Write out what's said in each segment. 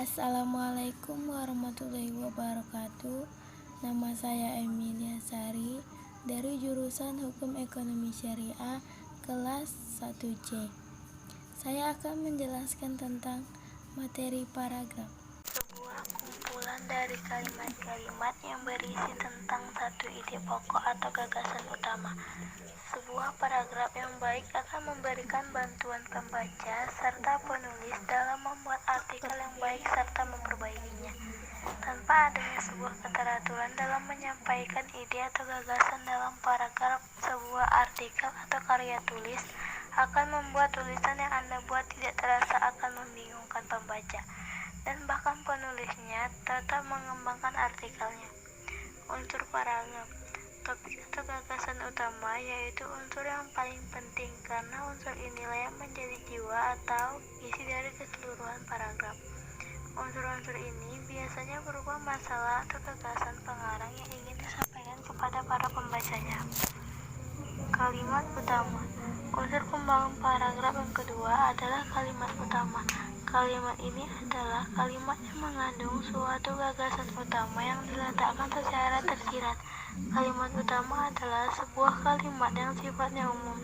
Assalamualaikum warahmatullahi wabarakatuh. Nama saya Emilia Sari dari jurusan Hukum Ekonomi Syariah kelas 1C. Saya akan menjelaskan tentang materi paragraf. Sebuah kumpulan dari kalimat-kalimat yang berisi tentang satu ide pokok atau gagasan utama. Sebuah paragraf yang baik akan memberikan bantuan pembaca serta penulis dalam membuat artikel yang baik serta memperbaikinya. Tanpa adanya sebuah keteraturan dalam menyampaikan ide atau gagasan dalam paragraf, sebuah artikel atau karya tulis akan membuat tulisan yang Anda buat tidak terasa akan membingungkan pembaca, dan bahkan penulisnya tetap mengembangkan artikelnya. Unsur paragraf. Topik atau gagasan utama yaitu unsur yang paling penting karena unsur inilah yang menjadi jiwa atau isi dari keseluruhan paragraf. Unsur-unsur ini biasanya berupa masalah atau gagasan pengarang yang ingin disampaikan kepada para pembacanya. Kalimat utama. Unsur pembangun paragraf yang kedua adalah kalimat utama. Kalimat ini adalah kalimat yang mengandung suatu gagasan utama yang diletakkan secara tersirat. Kalimat utama adalah sebuah kalimat yang sifatnya umum.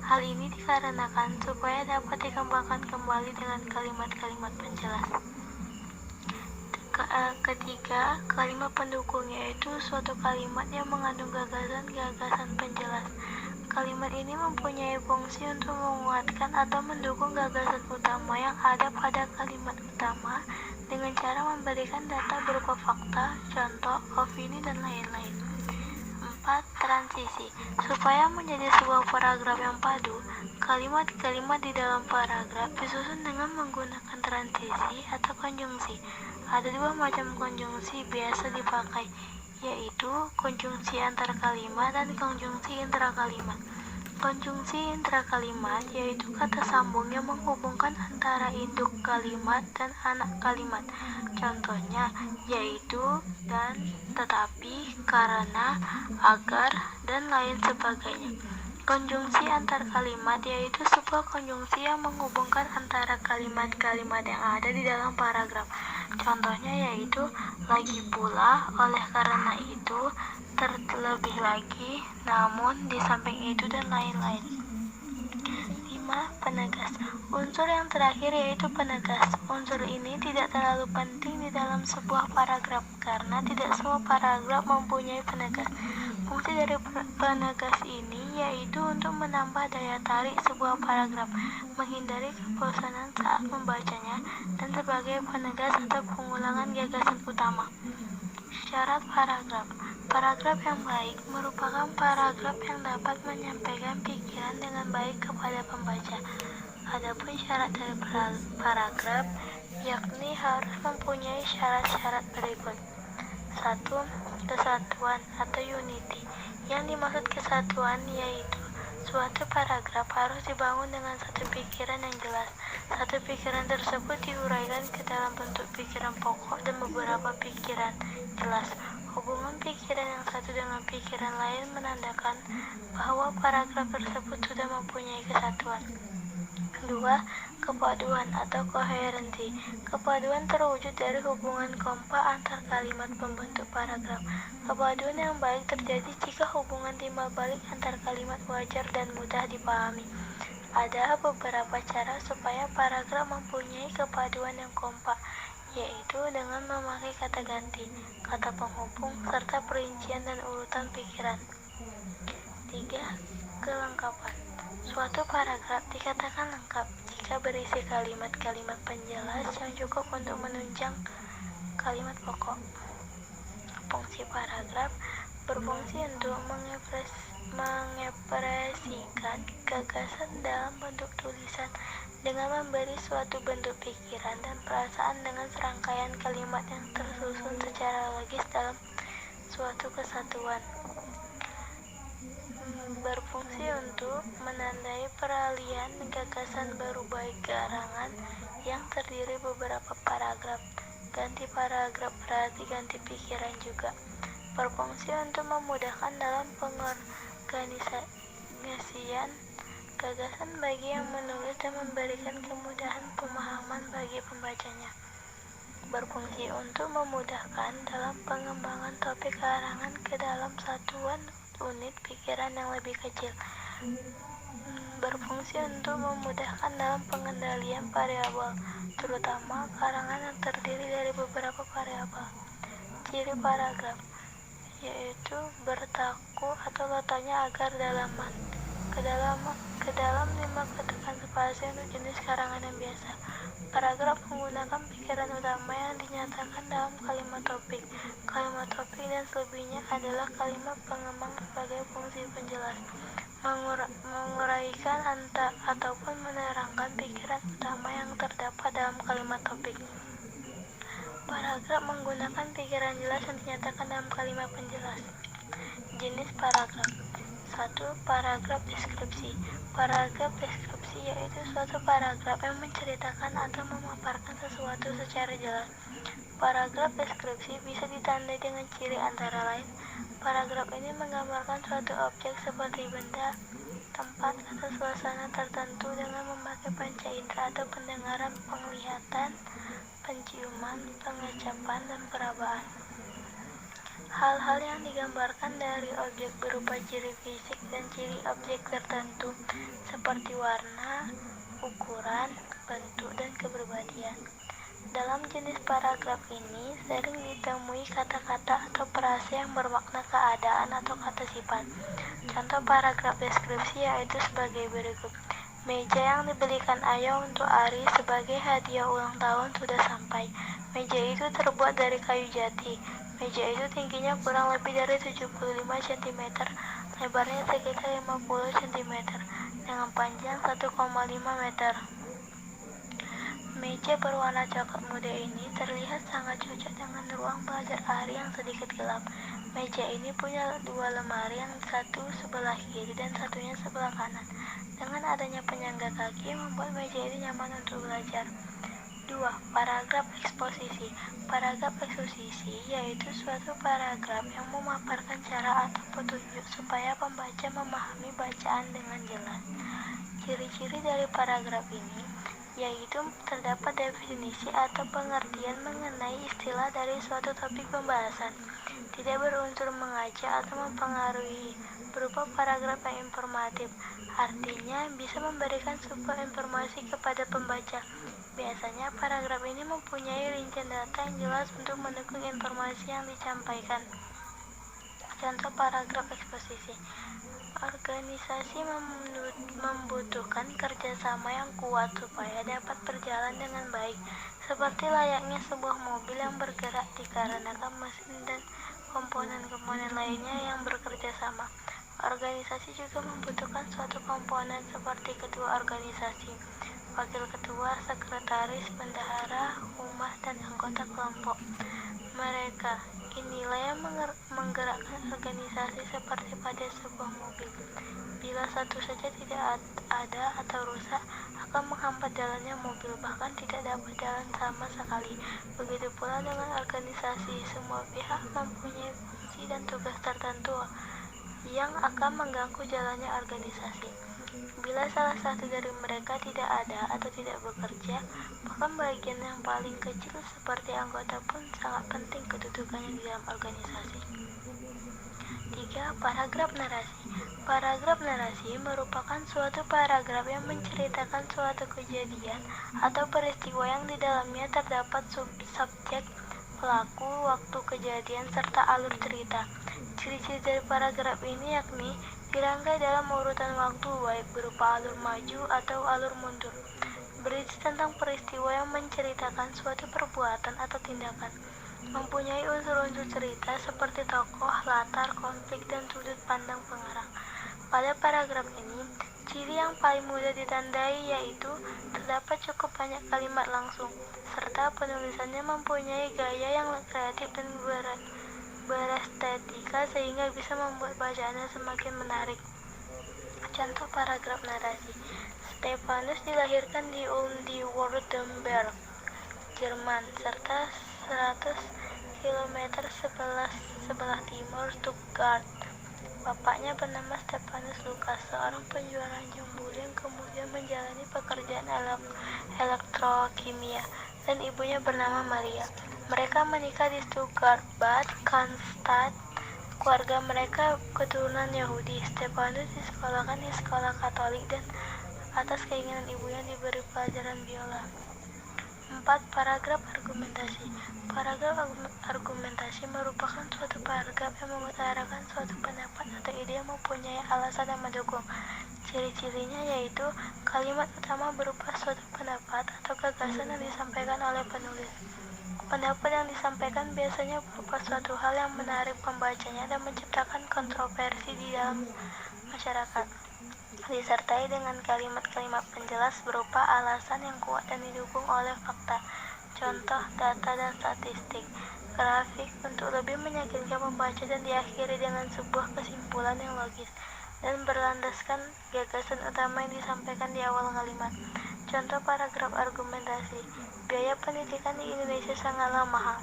Hal ini dikarenakan supaya dapat dikembangkan kembali dengan kalimat-kalimat penjelas. Ketiga, kalimat pendukung yaitu suatu kalimat yang mengandung gagasan-gagasan penjelas. Kalimat ini mempunyai fungsi untuk menguatkan atau mendukung gagasan utama yang ada pada kalimat utama dengan cara memberikan data berupa fakta, contoh, opini, dan lain-lain. 4. Transisi. Supaya menjadi sebuah paragraf yang padu, kalimat-kalimat di dalam paragraf disusun dengan menggunakan transisi atau konjungsi. Ada dua macam konjungsi biasa dipakai, yaitu konjungsi antar kalimat dan konjungsi intrakalimat. Konjungsi intrakalimat yaitu kata sambung yang menghubungkan antara induk kalimat dan anak kalimat. Contohnya yaitu dan, tetapi, karena, agar, dan lain sebagainya. Konjungsi antar kalimat yaitu sebuah konjungsi yang menghubungkan antara kalimat-kalimat yang ada di dalam paragraf. Contohnya yaitu lagi pula, oleh karena itu, terlebih lagi, namun, di samping itu, dan lain-lain. 5. Penegas. Unsur yang terakhir yaitu penegas. Unsur ini tidak terlalu penting di dalam sebuah paragraf karena tidak semua paragraf mempunyai penegas. Fungsi dari penegas ini yaitu untuk menambah daya tarik sebuah paragraf, menghindari kebosanan saat membacanya, dan sebagai penegas atau pengulangan gagasan utama. Syarat paragraf. Paragraf yang baik merupakan paragraf yang dapat menyampaikan pikiran dengan baik kepada pembaca. Adapun syarat dari paragraf yakni harus mempunyai syarat-syarat berikut. 1. Kesatuan atau unity. Yang dimaksud kesatuan yaitu suatu paragraf harus dibangun dengan satu pikiran yang jelas. Satu pikiran tersebut diuraikan ke dalam bentuk pikiran pokok dan beberapa pikiran jelas. Hubungan pikiran yang satu dengan pikiran lain menandakan bahwa paragraf tersebut sudah mempunyai kesatuan. 2. Kepaduan atau koherensi. Kepaduan terwujud dari hubungan kompak antar kalimat pembentuk paragraf. Kepaduan yang baik terjadi jika hubungan timbal balik antar kalimat wajar dan mudah dipahami. Ada beberapa cara supaya paragraf mempunyai kepaduan yang kompak, yaitu dengan memakai kata ganti, kata penghubung, serta perincian dan urutan pikiran. 3. Kelengkapan. Suatu paragraf dikatakan lengkap jika berisi kalimat-kalimat penjelas yang cukup untuk menunjang kalimat pokok. Fungsi paragraf berfungsi untuk mengekspresikan gagasan dalam bentuk tulisan dengan memberi suatu bentuk pikiran dan perasaan dengan serangkaian kalimat yang tersusun secara logis dalam suatu kesatuan. Berfungsi untuk menandai peralihan gagasan baru baik garangan yang terdiri beberapa paragraf. Ganti paragraf berarti ganti pikiran juga. Berfungsi untuk memudahkan dalam pengorganisasian gagasan bagi yang menulis dan memberikan kemudahan pemahaman bagi pembacanya. berfungsi untuk memudahkan dalam pengembangan topik karangan ke dalam satuan unit pikiran yang lebih kecil. Berfungsi untuk memudahkan dalam pengendalian variabel, terutama karangan yang terdiri dari beberapa variabel. Ciri paragraf yaitu bertaku atau letaknya agar dalaman ke dalam 5 ketekan spasi untuk jenis karangan yang biasa. Paragraf menggunakan pikiran utama yang dinyatakan dalam kalimat topik. Kalimat topik dan selebihnya adalah kalimat pengembang sebagai fungsi penjelas, menguraikan ataupun menerangkan pikiran utama yang terdapat dalam kalimat topik. Paragraf menggunakan pikiran jelas yang dinyatakan dalam kalimat penjelas. Jenis paragraf. 1. Paragraf deskripsi. Paragraf deskripsi yaitu suatu paragraf yang menceritakan atau memaparkan sesuatu secara jelas. Paragraf deskripsi bisa ditandai dengan ciri antara lain. Paragraf ini menggambarkan suatu objek seperti benda, tempat, atau suasana tertentu dengan memakai panca indera atau pendengaran, penglihatan, penciuman, pengecapan, dan perabaan. Hal-hal yang digambarkan dari objek berupa ciri fisik dan ciri objek tertentu seperti warna, ukuran, bentuk, dan kepribadian. Dalam jenis paragraf ini sering ditemui kata-kata atau frase yang bermakna keadaan atau kata sifat. Contoh paragraf deskripsi yaitu sebagai berikut. Meja yang dibelikan ayah untuk Ari sebagai hadiah ulang tahun sudah sampai. Meja itu terbuat dari kayu jati. Meja itu tingginya kurang lebih dari 75 cm, lebarnya sekitar 50 cm, dengan panjang 1,5 meter. Meja berwarna coklat muda ini terlihat sangat cocok dengan ruang belajar Ari yang sedikit gelap. Meja ini punya 2 lemari, yang satu sebelah kiri dan satunya sebelah kanan. Dengan adanya penyangga kaki membuat meja ini nyaman untuk belajar. 2. Paragraf eksposisi. Paragraf eksposisi yaitu suatu paragraf yang memaparkan cara atau petunjuk supaya pembaca memahami bacaan dengan jelas. Ciri-ciri dari paragraf ini yaitu terdapat definisi atau pengertian mengenai istilah dari suatu topik pembahasan, tidak berunsur mengajak atau mempengaruhi, berupa paragraf yang informatif, artinya bisa memberikan sebuah informasi kepada pembaca. Biasanya paragraf ini mempunyai rincian data yang jelas untuk mendukung informasi yang disampaikan. Contoh paragraf eksposisi. Organisasi membutuhkan kerjasama yang kuat supaya dapat berjalan dengan baik, seperti layaknya sebuah mobil yang bergerak dikarenakan mesin dan komponen-komponen lainnya yang bekerja sama. Organisasi juga membutuhkan suatu komponen seperti ketua organisasi, wakil ketua, sekretaris, bendahara, humas, dan anggota kelompok. Mereka inilah yang menggerakkan organisasi seperti pada sebuah mobil. Bila satu saja tidak ada atau rusak, akan menghambat jalannya mobil, bahkan tidak dapat jalan sama sekali. Begitu pula dengan organisasi, semua pihak mempunyai fungsi dan tugas tertentu yang akan mengganggu jalannya organisasi. Bila salah satu dari mereka tidak ada atau tidak bekerja, bahkan bagian yang paling kecil seperti anggota pun sangat penting kedudukannya di dalam organisasi. 3. Paragraf narasi. Paragraf narasi merupakan suatu paragraf yang menceritakan suatu kejadian atau peristiwa yang di dalamnya terdapat subjek, pelaku, waktu kejadian, serta alur cerita. Ciri-ciri dari paragraf ini yakni dirangkai dalam urutan waktu, baik berupa alur maju atau alur mundur, berisi tentang peristiwa yang menceritakan suatu perbuatan atau tindakan, mempunyai unsur-unsur cerita seperti tokoh, latar, konflik, dan sudut pandang pengarang. Pada paragraf ini, ciri yang paling mudah ditandai yaitu terdapat cukup banyak kalimat langsung, serta penulisannya mempunyai gaya yang kreatif dan berestetika sehingga bisa membuat bacaannya semakin menarik. Contoh paragraf narasi. Stefanus dilahirkan di Ulm di Württemberg, Jerman, serta 100 km sebelah timur Stuttgart. Bapaknya bernama Stefanus Lukas, seorang penjual ranjang bulu yang kemudian menjalani pekerjaan elektrokimia. dan ibunya bernama Maria. Mereka menikah di Stuttgart, Bad Cannstatt. Keluarga mereka keturunan Yahudi. Stefanus disekolahkan di sekolah Katolik dan atas keinginan ibunya diberi pelajaran biola. 4. Paragraf argumentasi. Paragraf argumentasi merupakan suatu paragraf yang mengutarakan suatu pendapat atau ide yang mempunyai alasan yang mendukung. Ciri-cirinya yaitu kalimat utama berupa suatu pendapat atau gagasan yang disampaikan oleh penulis. Pendapat yang disampaikan biasanya berupa suatu hal yang menarik pembacanya dan menciptakan kontroversi di dalam masyarakat, disertai dengan kalimat-kalimat penjelas berupa alasan yang kuat dan didukung oleh fakta, contoh, data, dan statistik. Grafik untuk lebih meyakinkan pembaca dan diakhiri dengan sebuah kesimpulan yang logis dan berlandaskan gagasan utama yang disampaikan di awal kalimat. Contoh paragraf argumentasi. Biaya pendidikan di Indonesia sangatlah mahal.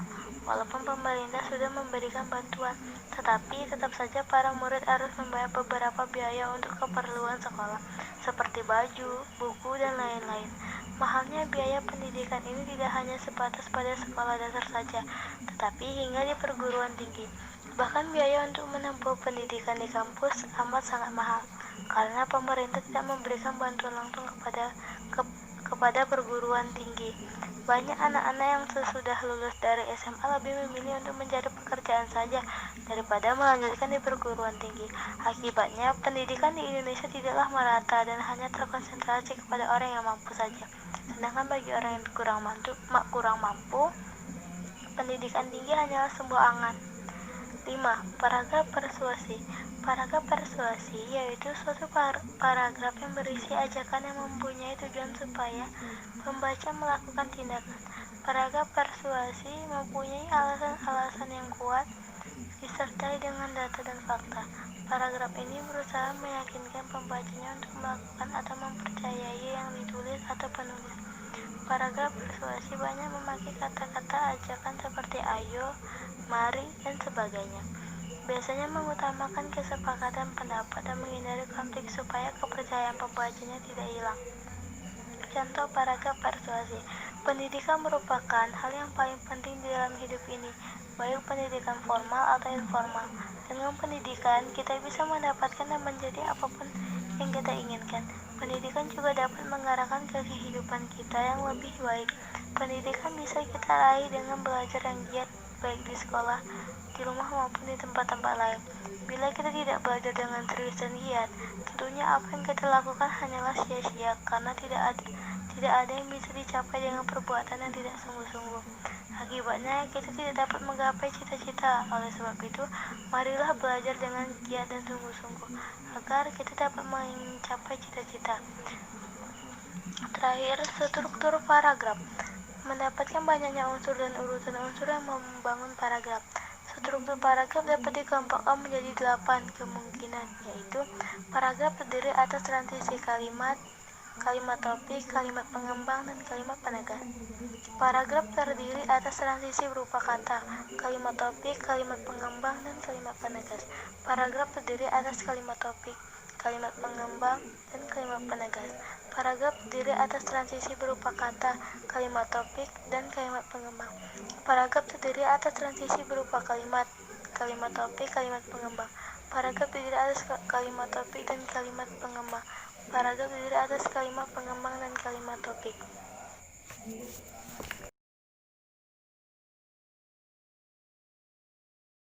Walaupun pemerintah sudah memberikan bantuan, tetapi tetap saja para murid harus membayar beberapa biaya untuk keperluan sekolah, seperti baju, buku, dan lain-lain. Mahalnya biaya pendidikan ini tidak hanya sebatas pada sekolah dasar saja, tetapi hingga di perguruan tinggi. Bahkan biaya untuk menempuh pendidikan di kampus amat sangat mahal, karena pemerintah tidak memberikan bantuan langsung kepada perguruan tinggi. Banyak anak-anak yang sesudah lulus dari SMA lebih memilih untuk mencari pekerjaan saja daripada melanjutkan di perguruan tinggi. Akibatnya, pendidikan di Indonesia tidaklah merata dan hanya terkonsentrasi kepada orang yang mampu saja. Sedangkan bagi orang yang kurang mampu, pendidikan tinggi hanyalah sebuah angan. 5. Paragraf persuasi. Paragraf persuasi yaitu suatu paragraf yang berisi ajakan yang mempunyai tujuan supaya pembaca melakukan tindakan. Paragraf persuasi mempunyai alasan-alasan yang kuat disertai dengan data dan fakta. Paragraf ini berusaha meyakinkan pembacanya untuk melakukan atau mempercayai yang ditulis atau penulis. Paragraf persuasi banyak memakai kata-kata ajakan seperti ayo, mari, dan sebagainya. Biasanya mengutamakan kesepakatan pendapat dan menghindari konflik supaya kepercayaan pembacanya tidak hilang. Contoh paragraf persuasi. Pendidikan merupakan hal yang paling penting di dalam hidup ini, baik pendidikan formal atau informal. Dengan pendidikan, kita bisa mendapatkan dan menjadi apapun yang kita inginkan. Pendidikan juga dapat mengarahkan ke kehidupan kita yang lebih baik. Pendidikan bisa kita raih dengan belajar yang giat, baik di sekolah, di rumah maupun di tempat-tempat lain. Bila kita tidak belajar dengan serius dan giat, tentunya apa yang kita lakukan hanyalah sia-sia, karena tidak ada yang bisa dicapai dengan perbuatan yang tidak sungguh-sungguh. Akibatnya, kita tidak dapat menggapai cita-cita. Oleh sebab itu, marilah belajar dengan giat dan sungguh-sungguh, agar kita dapat mencapai cita-cita. Terakhir, struktur paragraf. Mendapatkan banyaknya unsur dan urutan unsur yang membangun paragraf. Struktur paragraf dapat dikelompokkan menjadi 8 kemungkinan, yaitu paragraf terdiri atas transisi kalimat, kalimat topik, kalimat pengembang, dan kalimat penegas. Paragraf terdiri atas transisi berupa kata, kalimat topik, kalimat pengembang, dan kalimat penegas. Paragraf terdiri atas kalimat topik, kalimat pengembang, dan kalimat penegas. Paragraf terdiri atas transisi berupa kata, kalimat topik, dan kalimat pengembang. Paragraf terdiri atas transisi berupa kalimat, kalimat topik, kalimat pengembang. Paragraf terdiri atas kalimat topik dan kalimat pengembang. Paragraf terdiri atas kalimat pengembang dan kalimat topik.